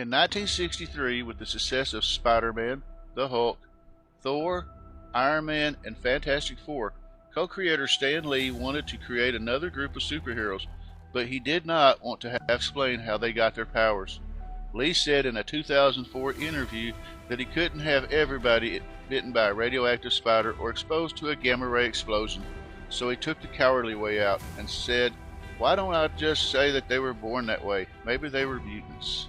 In 1963, with the success of Spider-Man, the Hulk, Thor, Iron Man, and Fantastic Four, co-creator Stan Lee wanted to create another group of superheroes, but he did not want to have explained how they got their powers. Lee said in a 2004 interview that he couldn't have everybody bitten by a radioactive spider or exposed to a gamma ray explosion, so he took the cowardly way out and said, "Why don't I just say that they were born that way? Maybe they were mutants."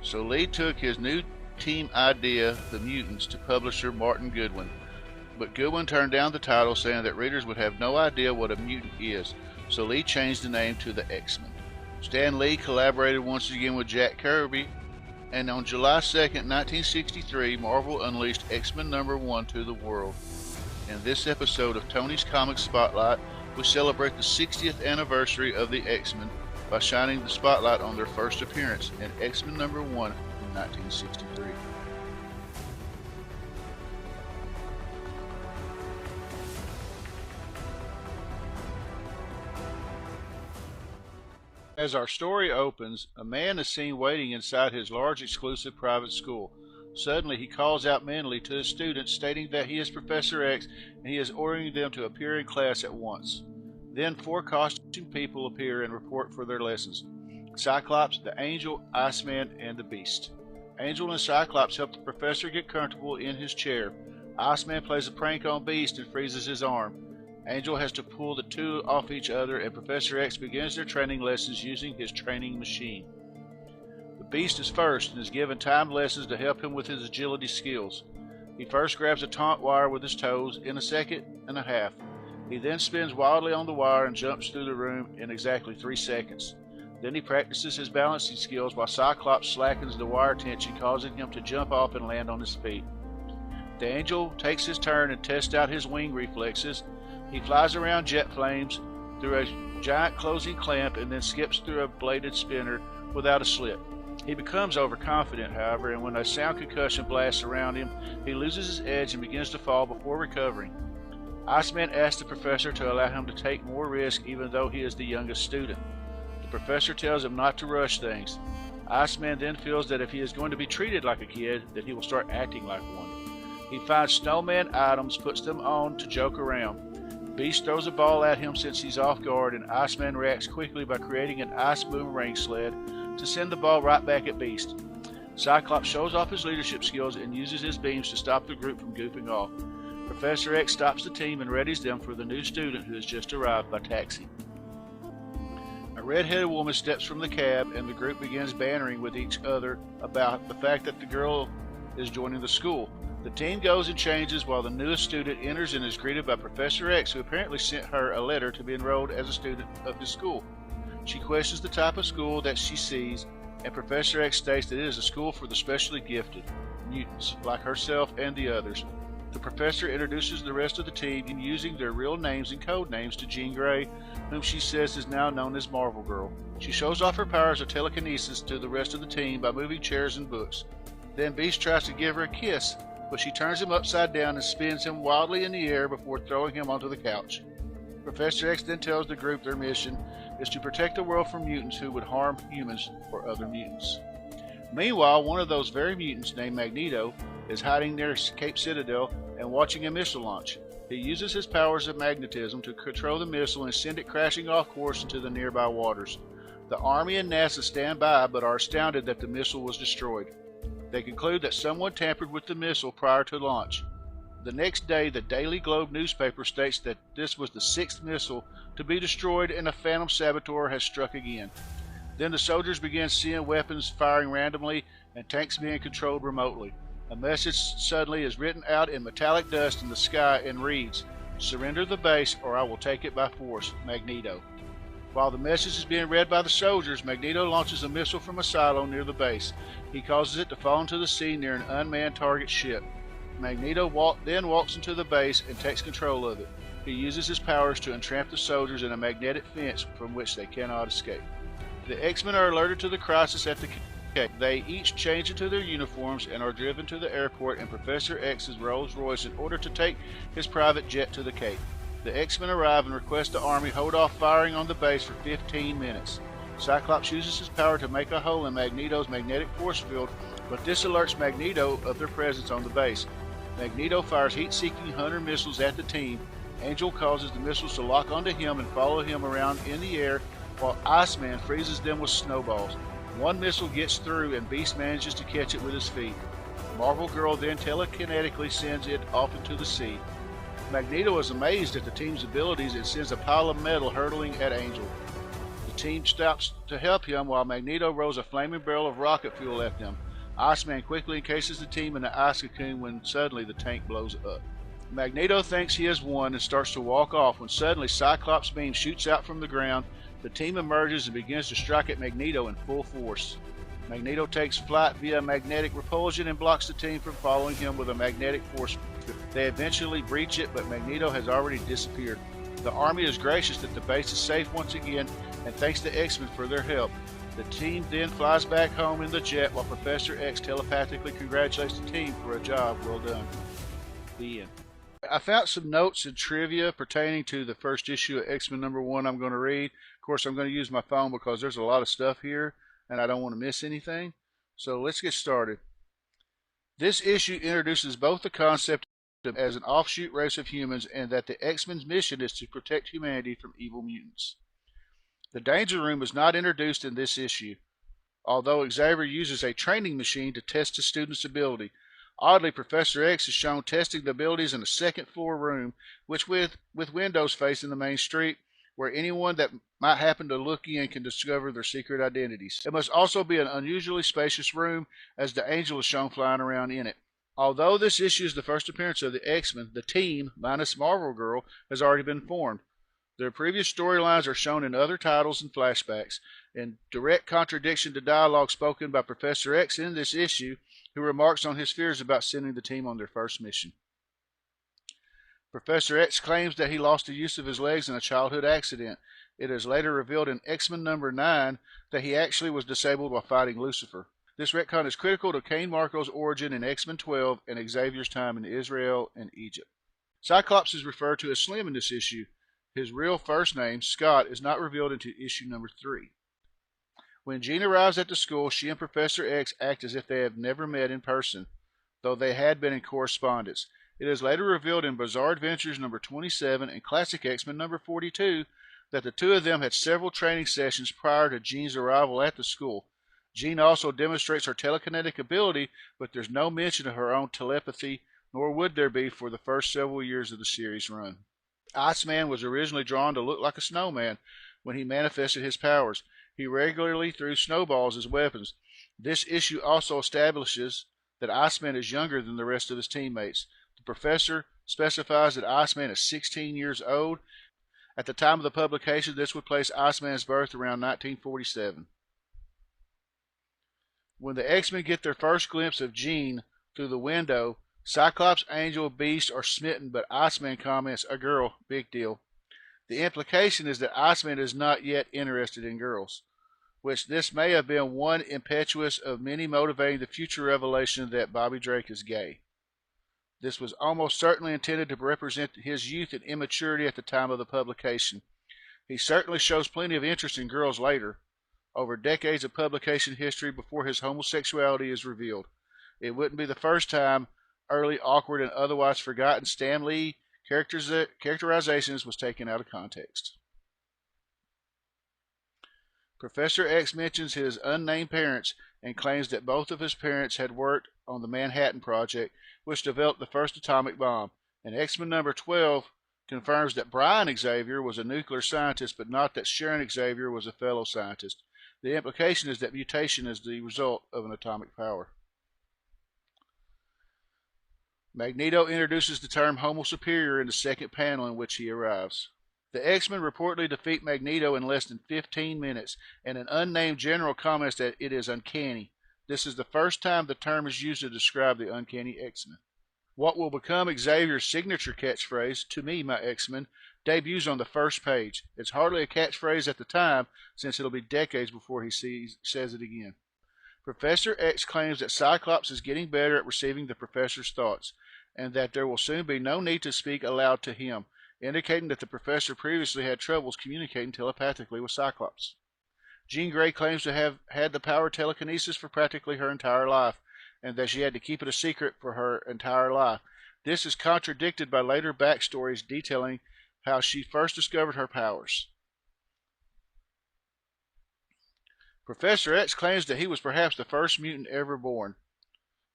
So Lee took his new team idea, The Mutants, to publisher Martin Goodwin. But Goodwin turned down the title, saying that readers would have no idea what a mutant is, so Lee changed the name to the X-Men. Stan Lee collaborated once again with Jack Kirby, and on July 2nd, 1963, Marvel unleashed X-Men #1 to the world. In this episode of Tony's Comic Spotlight, we celebrate the 60th anniversary of the X-Men by shining the spotlight on their first appearance in X-Men #1 in 1963. As our story opens, a man is seen waiting inside his large exclusive private school. Suddenly, he calls out mentally to his students, stating that he is Professor X and he is ordering them to appear in class at once. Then 4 costumed people appear and report for their lessons: Cyclops, the Angel, Iceman, and the Beast. Angel and Cyclops help the professor get comfortable in his chair. Iceman plays a prank on Beast and freezes his arm. Angel has to pull the two off each other, and Professor X begins their training lessons using his training machine. The Beast is first and is given timed lessons to help him with his agility skills. He first grabs a taut wire with his toes in a second and a half. He then spins wildly on the wire and jumps through the room in exactly 3 seconds. Then he practices his balancing skills while Cyclops slackens the wire tension, causing him to jump off and land on his feet. The Angel takes his turn and tests out his wing reflexes. He flies around jet flames through a giant closing clamp and then skips through a bladed spinner without a slip. He becomes overconfident, however, and when a sound concussion blasts around him, he loses his edge and begins to fall before recovering. Iceman asks the professor to allow him to take more risk even though he is the youngest student. The professor tells him not to rush things. Iceman then feels that if he is going to be treated like a kid, that he will start acting like one. He finds snowman items, puts them on to joke around. Beast throws a ball at him since he's off guard, and Iceman reacts quickly by creating an ice boomerang sled to send the ball right back at Beast. Cyclops shows off his leadership skills and uses his beams to stop the group from goofing off. Professor X stops the team and readies them for the new student who has just arrived by taxi. A red-headed woman steps from the cab, and the group begins bantering with each other about the fact that the girl is joining the school. The team goes and changes while the newest student enters and is greeted by Professor X, who apparently sent her a letter to be enrolled as a student of his school. She questions the type of school that she sees, and Professor X states that it is a school for the specially gifted, mutants, like herself and the others. The professor introduces the rest of the team using their real names and code names to Jean Grey, whom she says is now known as Marvel Girl. She shows off her powers of telekinesis to the rest of the team by moving chairs and books. Then Beast tries to give her a kiss, but she turns him upside down and spins him wildly in the air before throwing him onto the couch. Professor X then tells the group their mission is to protect the world from mutants who would harm humans or other mutants. Meanwhile, one of those very mutants, named Magneto, is hiding near Cape Citadel and watching a missile launch. He uses his powers of magnetism to control the missile and send it crashing off course into the nearby waters. The Army and NASA stand by but are astounded that the missile was destroyed. They conclude that someone tampered with the missile prior to launch. The next day, the Daily Globe newspaper states that this was the 6th missile to be destroyed and a phantom saboteur has struck again. Then the soldiers begin seeing weapons firing randomly and tanks being controlled remotely. A message suddenly is written out in metallic dust in the sky and reads, "Surrender the base or I will take it by force, Magneto." While the message is being read by the soldiers, Magneto launches a missile from a silo near the base. He causes it to fall into the sea near an unmanned target ship. Magneto then walks into the base and takes control of it. He uses his powers to entrap the soldiers in a magnetic fence from which they cannot escape. The X-Men are alerted to the crisis at the Cape. They each change into their uniforms and are driven to the airport in Professor X's Rolls Royce in order to take his private jet to the Cape. The X-Men arrive and request the Army hold off firing on the base for 15 minutes. Cyclops uses his power to make a hole in Magneto's magnetic force field, but this alerts Magneto of their presence on the base. Magneto fires heat-seeking Hunter missiles at the team. Angel causes the missiles to lock onto him and follow him around in the air, while Iceman freezes them with snowballs. One missile gets through and Beast manages to catch it with his feet. Marvel Girl then telekinetically sends it off into the sea. Magneto is amazed at the team's abilities and sends a pile of metal hurtling at Angel. The team stops to help him while Magneto rolls a flaming barrel of rocket fuel at them. Iceman quickly encases the team in the ice cocoon when suddenly the tank blows up. Magneto thinks he has won and starts to walk off when suddenly Cyclops' beam shoots out from the ground. The team emerges and begins to strike at Magneto in full force. Magneto takes flight via magnetic repulsion and blocks the team from following him with a magnetic force. They eventually breach it, but Magneto has already disappeared. The army is gracious that the base is safe once again and thanks the X-Men for their help. The team then flies back home in the jet while Professor X telepathically congratulates the team for a job well done. The end. I found some notes and trivia pertaining to the first issue of X-Men #1 I'm going to read. Of course, I'm going to use my phone because there's a lot of stuff here and I don't want to miss anything. So let's get started. This issue introduces both the concept as an offshoot race of humans and that the X-Men's mission is to protect humanity from evil mutants. The Danger Room is not introduced in this issue, although Xavier uses a training machine to test his students' ability. Oddly, Professor X is shown testing the abilities in a second-floor room, which with windows facing the main street, where anyone that might happen to look in can discover their secret identities. It must also be an unusually spacious room, as the Angel is shown flying around in it. Although this issue is the first appearance of the X-Men, the team, minus Marvel Girl, has already been formed. Their previous storylines are shown in other titles and flashbacks, in direct contradiction to dialogue spoken by Professor X in this issue, who remarks on his fears about sending the team on their first mission. Professor X claims that he lost the use of his legs in a childhood accident. It is later revealed in X-Men #9 that he actually was disabled while fighting Lucifer. This retcon is critical to Cain Marko's origin in X-Men 12 and Xavier's time in Israel and Egypt. Cyclops is referred to as Slim in this issue. His real first name, Scott, is not revealed until issue #3. When Jean arrives at the school, she and Professor X act as if they have never met in person, though they had been in correspondence. It is later revealed in Bizarre Adventures #27 and Classic X-Men #42 that the two of them had several training sessions prior to Jean's arrival at the school. Jean also demonstrates her telekinetic ability, but there's no mention of her own telepathy, nor would there be for the first several years of the series run. Iceman was originally drawn to look like a snowman when he manifested his powers. He regularly threw snowballs as weapons. This issue also establishes that Iceman is younger than the rest of his teammates. The professor specifies that Iceman is 16 years old. At the time of the publication, this would place Iceman's birth around 1947. When the X-Men get their first glimpse of Jean through the window, Cyclops, Angel, Beast are smitten, but Iceman comments, "A girl, big deal." The implication is that Iceman is not yet interested in girls, which this may have been one impetus of many motivating the future revelation that Bobby Drake is gay. This was almost certainly intended to represent his youth and immaturity at the time of the publication. He certainly shows plenty of interest in girls later, over decades of publication history before his homosexuality is revealed. It wouldn't be the first time early, awkward, and otherwise forgotten Stan Lee characterizations was taken out of context. Professor X mentions his unnamed parents and claims that both of his parents had worked on the Manhattan Project, which developed the first atomic bomb. And X-Men #12 confirms that Brian Xavier was a nuclear scientist, but not that Sharon Xavier was a fellow scientist. The implication is that mutation is the result of an atomic power. Magneto introduces the term Homo Superior in the second panel in which he arrives. The X-Men reportedly defeat Magneto in less than 15 minutes, and an unnamed general comments that it is uncanny. This is the first time the term is used to describe the uncanny X-Men. What will become Xavier's signature catchphrase, "To me, my X-Men," debuts on the first page. It's hardly a catchphrase at the time, since it'll be decades before he says it again. Professor X claims that Cyclops is getting better at receiving the professor's thoughts, and that there will soon be no need to speak aloud to him, indicating that the professor previously had troubles communicating telepathically with Cyclops. Jean Grey claims to have had the power of telekinesis for practically her entire life, and that she had to keep it a secret for her entire life. This is contradicted by later backstories detailing how she first discovered her powers. Professor X claims that he was perhaps the first mutant ever born.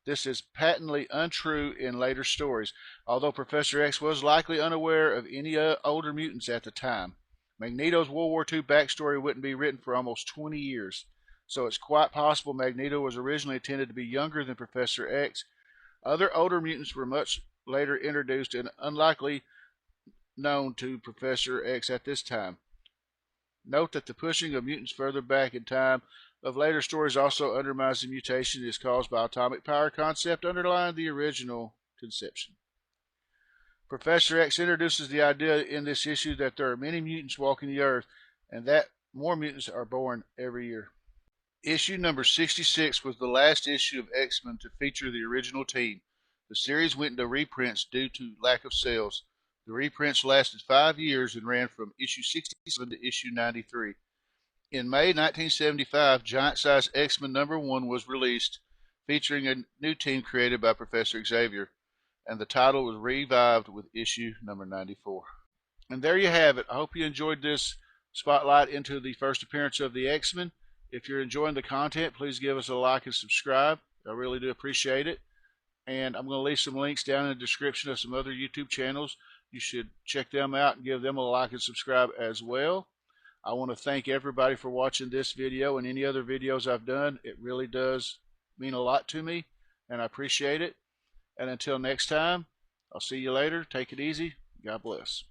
This is patently untrue in later stories, although Professor X was likely unaware of any older mutants at the time. Magneto's World War II backstory wouldn't be written for almost 20 years, so it's quite possible Magneto was originally intended to be younger than Professor X. Other older mutants were much later introduced and unlikely known to Professor X at this time. Note that the pushing of mutants further back in time of later stories also undermines the mutation is caused by atomic power concept underlying the original conception. Professor X introduces the idea in this issue that there are many mutants walking the earth and that more mutants are born every year. Issue number 66 was the last issue of X-Men to feature the original team. The series went into reprints due to lack of sales. The reprints lasted 5 years and ran from issue 67 to issue 93. In May 1975, Giant Size X-Men #1 was released, featuring a new team created by Professor Xavier, and the title was revived with issue number 94. And there you have it. I hope you enjoyed this spotlight into the first appearance of the X-Men. If you're enjoying the content, please give us a like and subscribe. I really do appreciate it. And I'm going to leave some links down in the description of some other YouTube channels. You should check them out and give them a like and subscribe as well. I want to thank everybody for watching this video and any other videos I've done. It really does mean a lot to me, and I appreciate it. And until next time, I'll see you later. Take it easy. God bless.